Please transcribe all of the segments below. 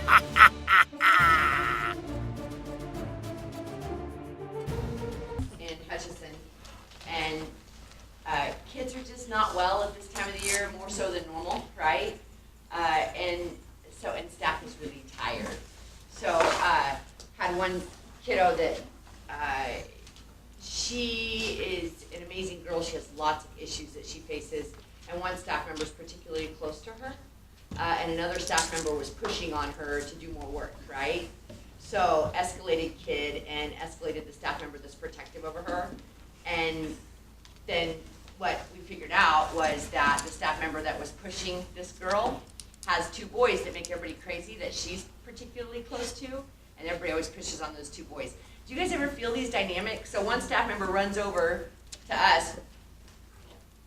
In Hutchinson, and kids are just not well at this time of the year, more so than normal, right? And staff is really tired. So had one kiddo that she is an amazing girl. She has lots of issues that she faces, and one staff member is particularly close to her, and another staff member was pushing on her to do more work, right? So escalated kid and escalated the staff member that's protective over her. And then what we figured out was that the staff member that was pushing this girl has two boys that make everybody crazy that she's particularly close to, and everybody always pushes on those two boys. Do you guys ever feel these dynamics? So one staff member runs over to us,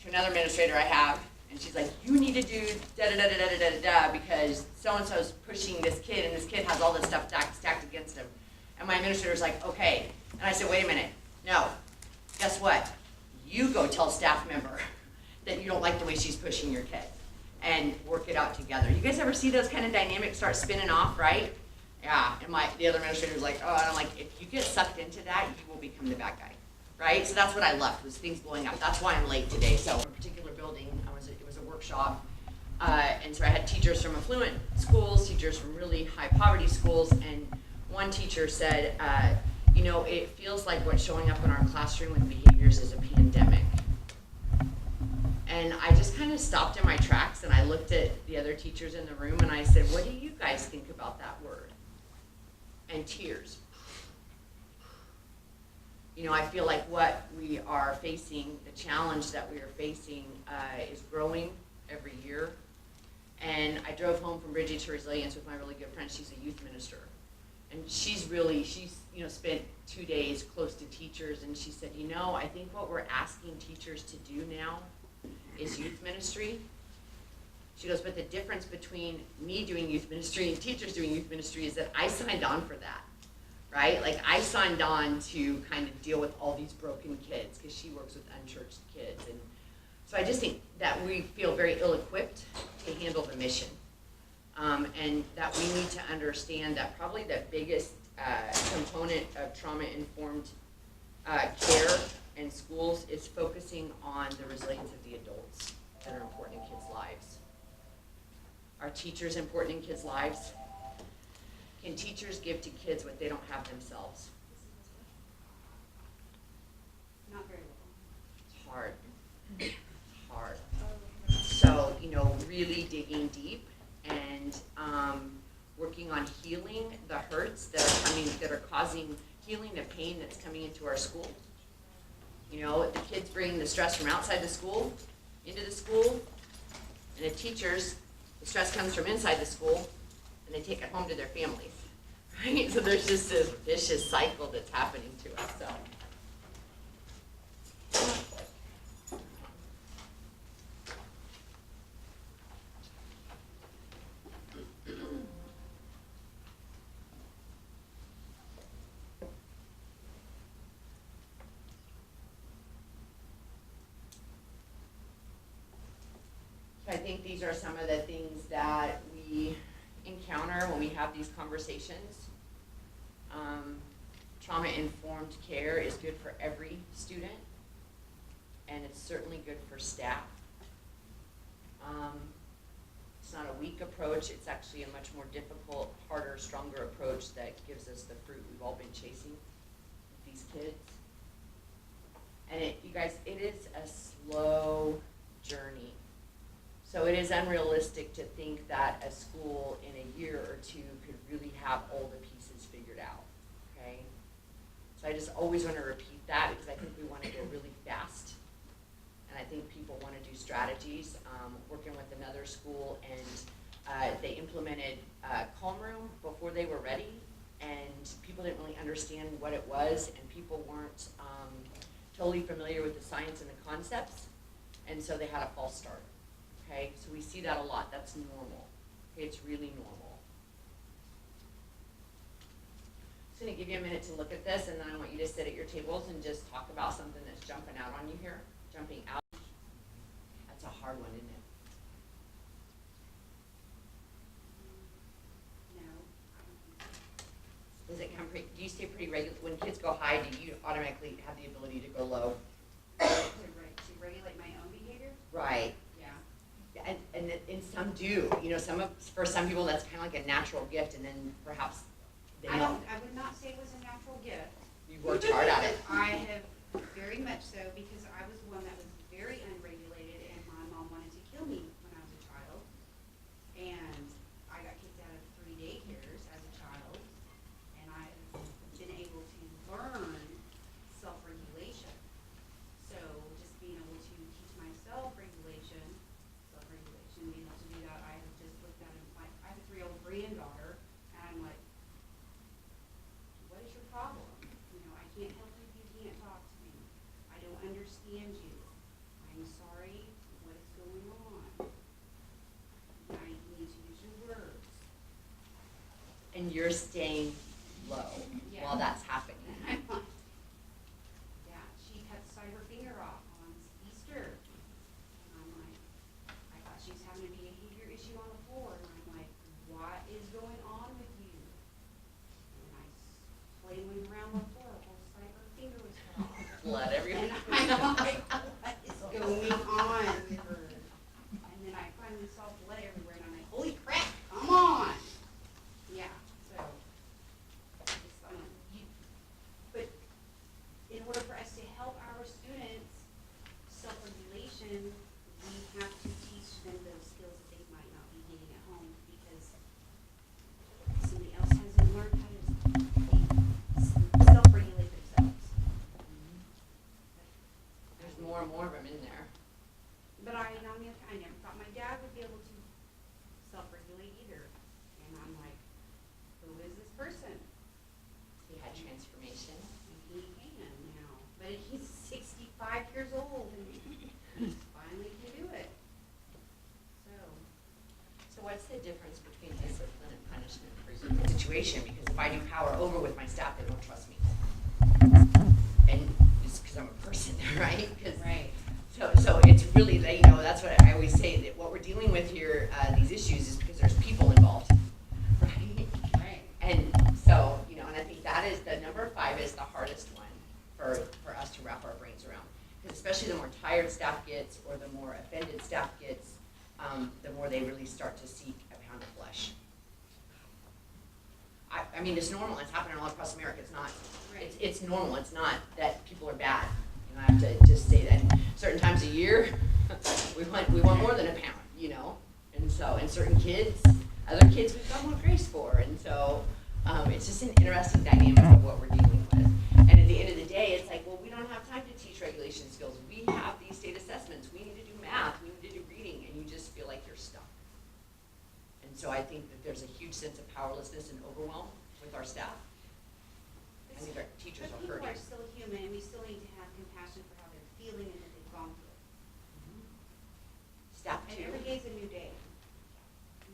to another administrator I have, and she's like, you need to do da-da-da-da-da-da-da because so-and-so's pushing this kid, and this kid has all this stuff stacked against him. And my administrator's like, okay. And I said, wait a minute. No. Guess what? You go tell staff member that you don't like the way she's pushing your kid and work it out together. You guys ever see those kind of dynamics start spinning off, right? Yeah, and the other administrator's like, oh, and I'm like, if you get sucked into that, you will become the bad guy, right? So that's what I left, was things blowing up. That's why I'm late today. So in a particular building, it was a workshop, and so I had teachers from affluent schools, teachers from really high poverty schools, and one teacher said, you know, it feels like what's showing up in our classroom with behaviors is a pandemic. And I just kind of stopped in my tracks and I looked at the other teachers in the room and I said, what do you guys think about that word? And tears. You know, I feel like what we are facing, the challenge that we are facing is growing every year. And I drove home from Bridging to Resilience with my really good friend. She's a youth minister. And she's you know, spent 2 days close to teachers, and she said, you know, I think what we're asking teachers to do now is youth ministry. She goes, but the difference between me doing youth ministry and teachers doing youth ministry is that I signed on for that, right? Like I signed on to kind of deal with all these broken kids because she works with unchurched kids. And so I just think that we feel very ill-equipped to handle the mission. And that we need to understand that probably the biggest component of trauma-informed care in schools is focusing on the resilience of the adults that are important in kids' lives. Are teachers important in kids' lives? Can teachers give to kids what they don't have themselves? Not very well. It's hard. It's hard. So, you know, really digging deep and working on healing the hurts that are causing healing the pain that's coming into our school. You know, the kids bring the stress from outside the school into the school, and the teachers, the stress comes from inside the school, and they take it home to their families, right? So there's just this vicious cycle that's happening to us. I think these are some of the things that we encounter when we have these conversations. Trauma-informed care is good for every student, and it's certainly good for staff. It's not a weak approach, it's actually a much more difficult, harder, stronger approach that gives us the fruit we've all been chasing with these kids. And you guys, it is a slow journey. So it is unrealistic to think that a school in a year or two could really have all the pieces figured out, okay? So I just always want to repeat that because I think we want to go really fast. And I think people want to do strategies. Working with another school, and they implemented Calm Room before they were ready, and people didn't really understand what it was, and people weren't totally familiar with the science and the concepts, and so they had a false start. Okay, so we see that a lot. That's normal. Okay, it's really normal. I'm just going to give you a minute to look at this, and then I want you to sit at your tables and just talk about something that's jumping out on you here. Jumping out. That's a hard one, isn't it? No. high, do you automatically have the ability to go low? To regulate my own behavior? Right. Yeah. And some do, for some people, that's kind of like a natural gift, and then perhaps they I don't. would not say it was a natural gift. You worked hard at it. I have very much so, because I was one that was very unregulated, and my mom wanted to kill me when I was a child. And I got kicked out of 3 daycares as a child, and I've been able to learn self-regulation. So just being able to teach myself self-regulation, being able to do that, I have just looked at it, like, I have a 3-year-old granddaughter, and I'm like, what is your problem? I can't help you if you can't talk to me. I don't understand you. I'm sorry, what is going on? I need to use your words. And you're staying low Yeah. while that's happening. And I'm like, yeah, she cut her finger off on Easter. And I'm like, I thought she was having a behavior issue on the floor. And I'm like, what is going on with you? And I flailing around the floor, whole side of her finger was cut off. Blood everywhere. And I'm like, what is going on with her? And then I finally saw blood everywhere, and I'm like, holy crap, come on. Yeah, so, but in order for us to help our students self-regulation, we have to teach them those skills that they might not be getting at home, because somebody else hasn't learned how to self-regulate themselves. There's more and more of them in there. But I never thought my dad would be able to self-regulate either. And I'm like, who is this person? He had transformation. And he can now. But he's 65 years old, and he finally can do it. So what's the difference between discipline and punishment for you in the situation? Because if I do power over with my staff, they don't trust me. And it's because I'm a person, right? Right. So it's really, that's what I always say, that what we're dealing with here, these issues, is because there's people involved, right? Right. And so, and I think that is, the number 5 is the hardest one for us to wrap our brains around. Because especially the more tired staff gets, or the more offended staff gets, the more they really start to seek a pound of flesh. I mean, it's normal, it's happening all across America, it's not, Right. it's normal, it's not that people are bad. I have to just say that. Certain times a year, we want more than a pound, And so, and certain kids, other kids we've got more grace for. And so, it's just an interesting dynamic of what we're dealing with. And at the end of the day, it's like, well, we don't have time to teach regulation skills. We have these state assessments. We need to do math. We need to do reading. And you just feel like you're stuck. And so I think that there's a huge sense of powerlessness and overwhelm with our staff. I think our teachers are But people hurting. are still human, and we still need to have compassion for how they're feeling and what they've gone through. Staff And too. every day's a new day.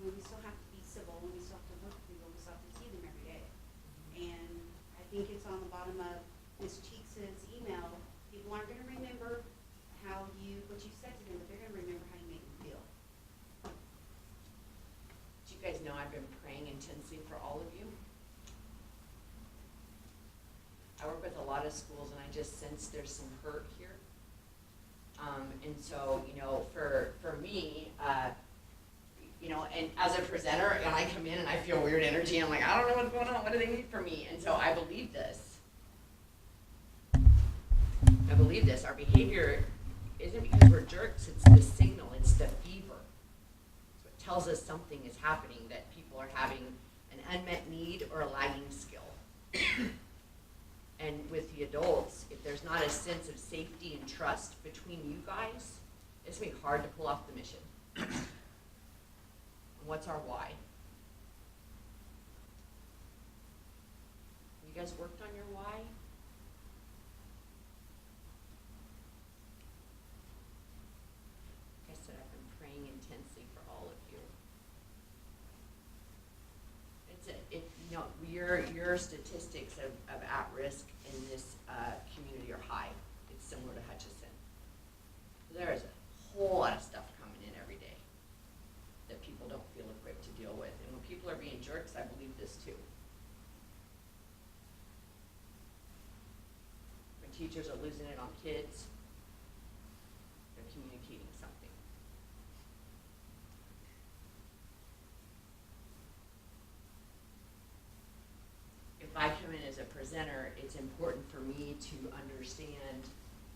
We still have to be civil, and we still have to work with people, we still have to see them every day. And I think it's on the bottom of Ms. Cheeks' email, people aren't gonna remember what you said to them, but they're gonna remember how you made them feel. Do you guys know I've been praying intensely for all of you? I work with a lot of schools, and I just sense there's some hurt here. And so, for me, and as a presenter, and I come in and I feel weird energy, and I'm like, I don't know what's going on, what do they need from me? And so I believe this. Our behavior isn't because we're jerks, it's the signal, it's the fever. So it tells us something is happening, that people are having an unmet need or a lagging skill. And with the adults, if there's not a sense of safety and trust between you guys, it's going to be hard to pull off the mission. And what's our why? You guys worked on your why? Like I said, I've been praying intensely for all of you. Your statistics of at-risk in this community are high. It's similar to Hutchinson. There is a whole lot of stuff coming in every day that people don't feel equipped to deal with. And when people are being jerks, I believe this too. teachers are losing it on kids, they're communicating something. If I come in as a presenter, it's important for me to understand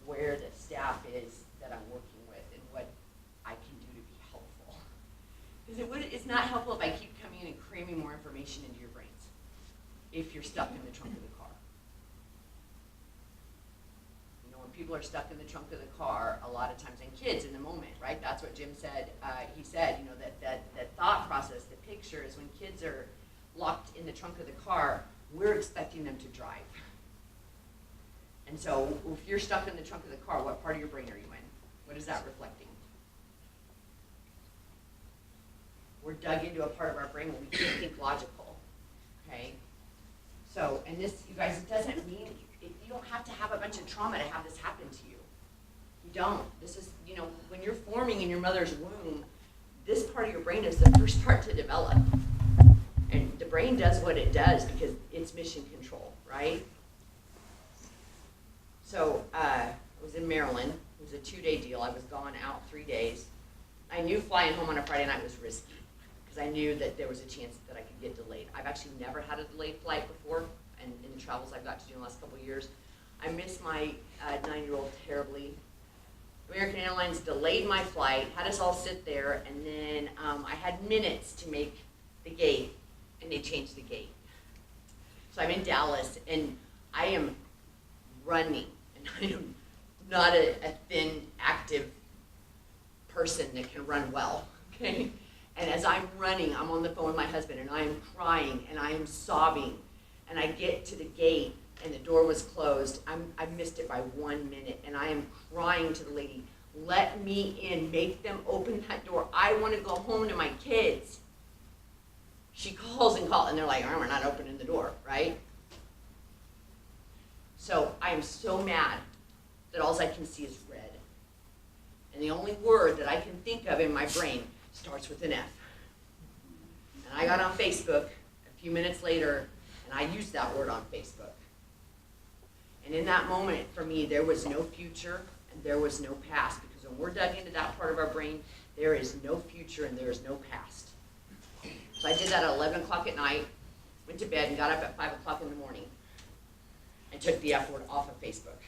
where the staff is that I'm working with and what I can do to be helpful. Because it's not helpful if I keep coming in and cramming more information into your brains if you're stuck in the trunk of the car. You know, when people are stuck in the trunk of the car, a lot of times, and kids in the moment, right? That's what Jim said. He said, you know, that thought process, the picture is when kids are locked in the trunk of the car, we're expecting them to drive. And so if you're stuck in the trunk of the car, what part of your brain are you in? What is that reflecting? We're dug into a part of our brain where we can't think logical, okay? So, and this, you guys, it doesn't mean, you don't have to have a bunch of trauma to have this happen to you. You don't. This is, you know, when you're forming in your mother's womb, this part of your brain is the first part to develop. And the brain does what it does because it's mission control, right? So I was in Maryland. It was a 2-day deal. I was gone out 3 days. I knew flying home on a Friday night was risky because I knew that there was a chance that I could get delayed. I've actually never had a delayed flight before, and in the travels I've got to do in the last couple of years. I missed my 9-year-old terribly. American Airlines delayed my flight, had us all sit there, and then I had minutes to make the gate, and they changed the gate. So I'm in Dallas, and I am running, and I am not a thin, active person that can run well, okay? And as I'm running, I'm on the phone with my husband, and I am crying, and I am sobbing, and I get to the gate, and the door was closed. I missed it by 1 minute, and I am crying to the lady, let me in, make them open that door. I want to go home to my kids. She calls, and they're like, oh, we're not opening the door, right? So I am so mad that all I can see is red. And the only word that I can think of in my brain starts with an F. And I got on Facebook a few minutes later, and I used that word on Facebook. And in that moment, for me, there was no future and there was no past. Because when we're dug into that part of our brain, there is no future and there is no past. So I did that at 11 o'clock at night, went to bed, and got up at 5 o'clock in the morning and took the F word off of Facebook,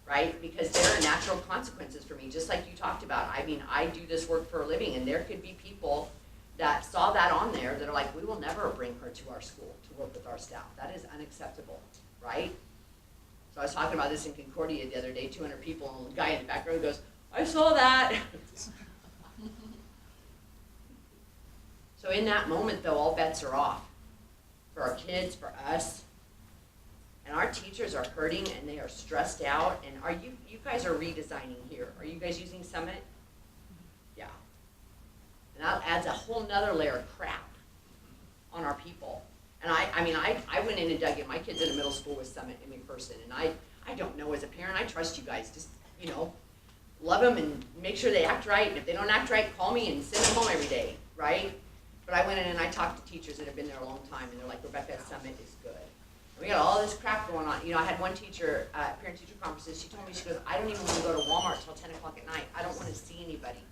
right? Because there are natural consequences for me, just like you talked about. I mean, I do this work for a living, and there could be people that saw that on there that are like, we will never bring her to our school to work with our staff. That is unacceptable, right? So I was talking about this in Concordia the other day, 200 people, and the guy in the back row goes, I saw that. So in that moment, though, all bets are off for our kids, for us. And our teachers are hurting, and they are stressed out. And are you guys are redesigning here. Are you guys using Summit? Yeah. And that adds a whole nother layer of crap on our people. And I went in and dug in. My kids in a middle school with Summit in McPherson. And I don't know, as a parent, I trust you guys. Just, you know, love them and make sure they act right. And if they don't act right, call me and send them home every day, right? But I went in and I talked to teachers that have been there a long time, and they're like, Rebecca, Summit is good. And we got all this crap going on. You know, I had one teacher at parent-teacher conferences, she told me, she goes, I don't even want to go to Walmart till 10 o'clock at night. I don't want to see anybody.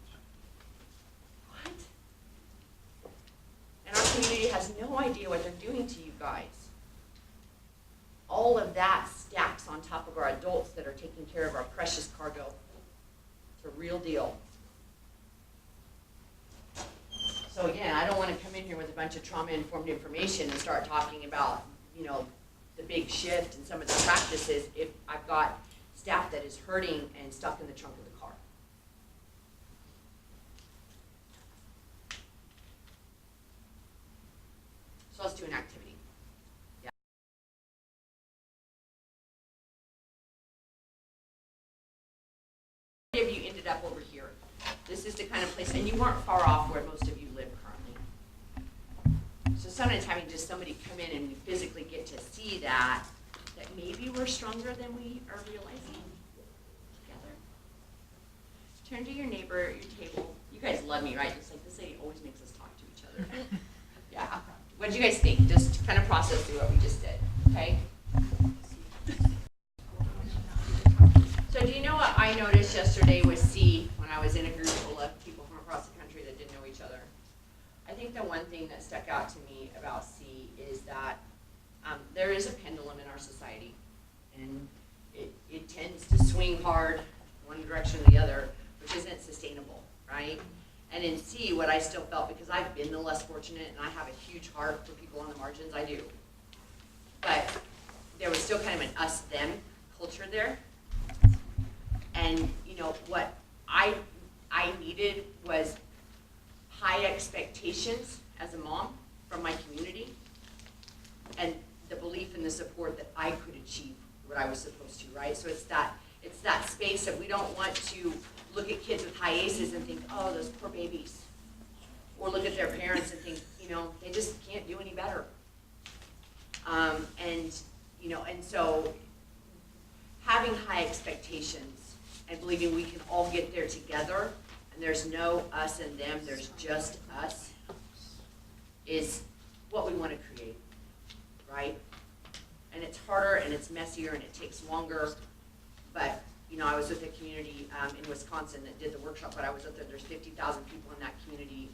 What? And our community has no idea what they're doing to you guys. All of that stacks on top of our adults that are taking care of our precious cargo. It's a real deal. So again, I don't want to come in here with a bunch of trauma-informed information and start talking about, you know, the big shift and some of the practices if I've got staff that is hurting and stuck in the trunk of the car. So let's do an activity. Yeah. Many of you ended up over here. This is the kind of place, and you weren't far off where most of you live currently. So sometimes having just somebody come in and we physically get to see that maybe we're stronger than we are realizing together. Turn to your neighbor, your table. You guys love me, right? Just like this lady always makes us talk to each other. Yeah. What did you guys think? Just kind of process through what we just did, okay? So do you know what I noticed yesterday with C when I was in a group full of people from across the country that didn't know each other? I think the one thing that stuck out to me about C is that there is a pendulum in our society, and it tends to swing hard one direction or the other, which isn't sustainable, right? And in C, what I still felt, because I've been the less fortunate and I have a huge heart for people on the margins, I do. But there was still kind of an us-them culture there. And you know, what I needed was high expectations as a mom from my community, and the belief and the support that I could achieve what I was supposed to, right? So it's that space that we don't want to look at kids with high ACEs and think, oh, those poor babies. Or look at their parents and think, you know, they just can't do any better. And so having high expectations and believing we can all get there together, and there's no us and them, there's just us, is what we want to create, right? And it's harder and it's messier and it takes longer, but you know, I was with a community in Wisconsin that did the workshop, but I was with there, there's 50,000 people in that community.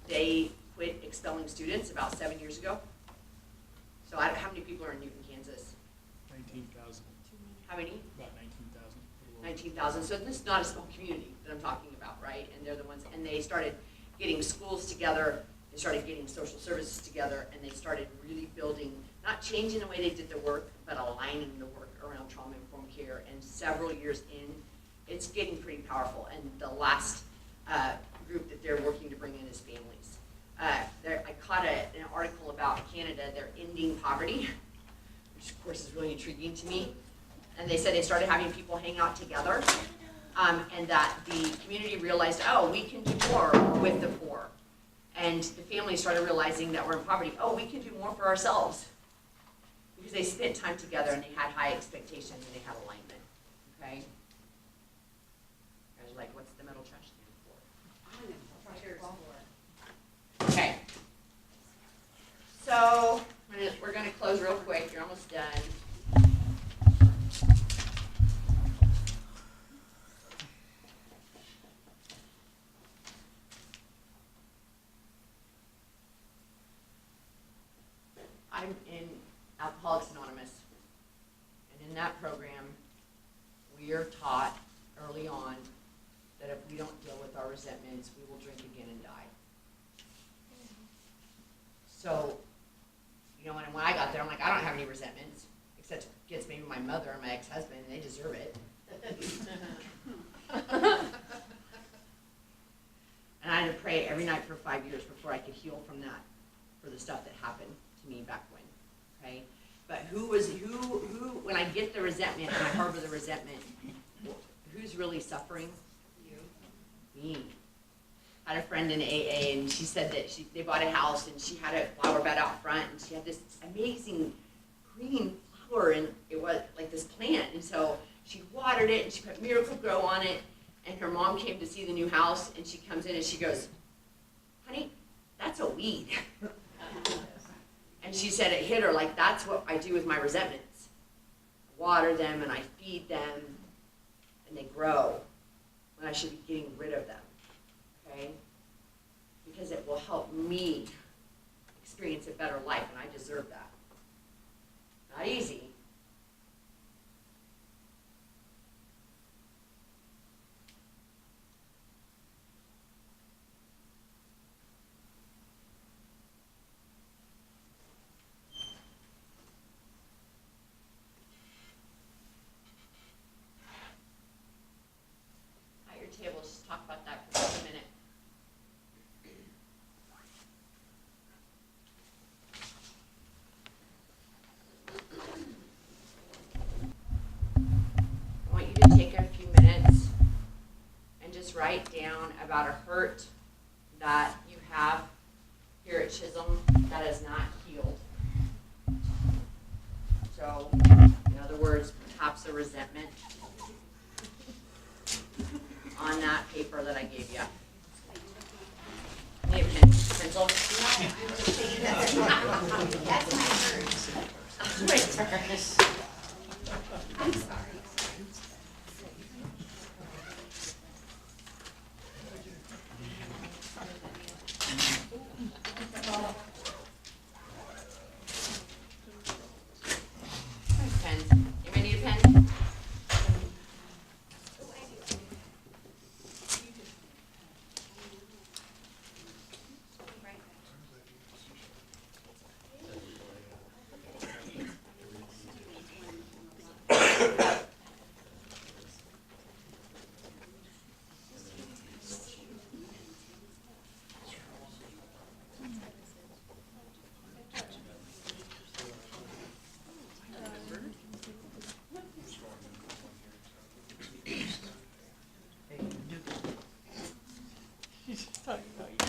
They quit expelling students about 7 years ago. So how many people are in Newton, Kansas? 19,000. How many? About 19,000. 19,000. So this is not a small community that I'm talking about, right? And they're the ones, and they started getting schools together, they started getting social services together, and they started really building, not changing the way they did their work, but aligning the work around trauma-informed care. And several years in, it's getting pretty powerful. And the last group that they're working to bring in is families. I caught an article about Canada. They're ending poverty, which of course is really intriguing to me. And they said they started having people hang out together, and that the community realized, oh, we can do more with the poor. And the families started realizing that we're in poverty. Oh, we can do more for ourselves. Because they spent time together and they had high expectations and they had alignment, okay? I was like, what's the metal trash stand for? Okay. So, we're gonna close real quick. You're almost done. I'm in Alcoholics Anonymous, and in that program, we are taught early on that if we don't deal with our resentments, we will drink again and die. So, you know, when I got there, I'm like, I don't have any resentments, except against maybe my mother and my ex-husband, and they deserve it. And I had to pray every night for 5 years before I could heal from that, for the stuff that happened to me back when, okay? But who, when I get the resentment and I harbor the resentment, who's really suffering? You. Me. I had a friend in AA, and she said that they bought a house, and she had a flower bed out front, and she had this amazing green flower, and it was like this plant, and so she watered it, and she put Miracle-Gro on it, and her mom came to see the new house, and she comes in, and she goes, honey, that's a weed. And she said it hit her like, that's what I do with my resentments. I water them, and I feed them, and they grow, when I should be getting rid of them. Okay? Because it will help me experience a better life, and I deserve that. Not easy. At your table, just talk about that for just a minute. I want you to take a few minutes and just write down about a hurt that you have here at Chisholm that is not healed. So, in other words, perhaps a resentment on that paper that I gave you. Need a pen, pencil? That's my turn. My turn. I'm sorry.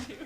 you.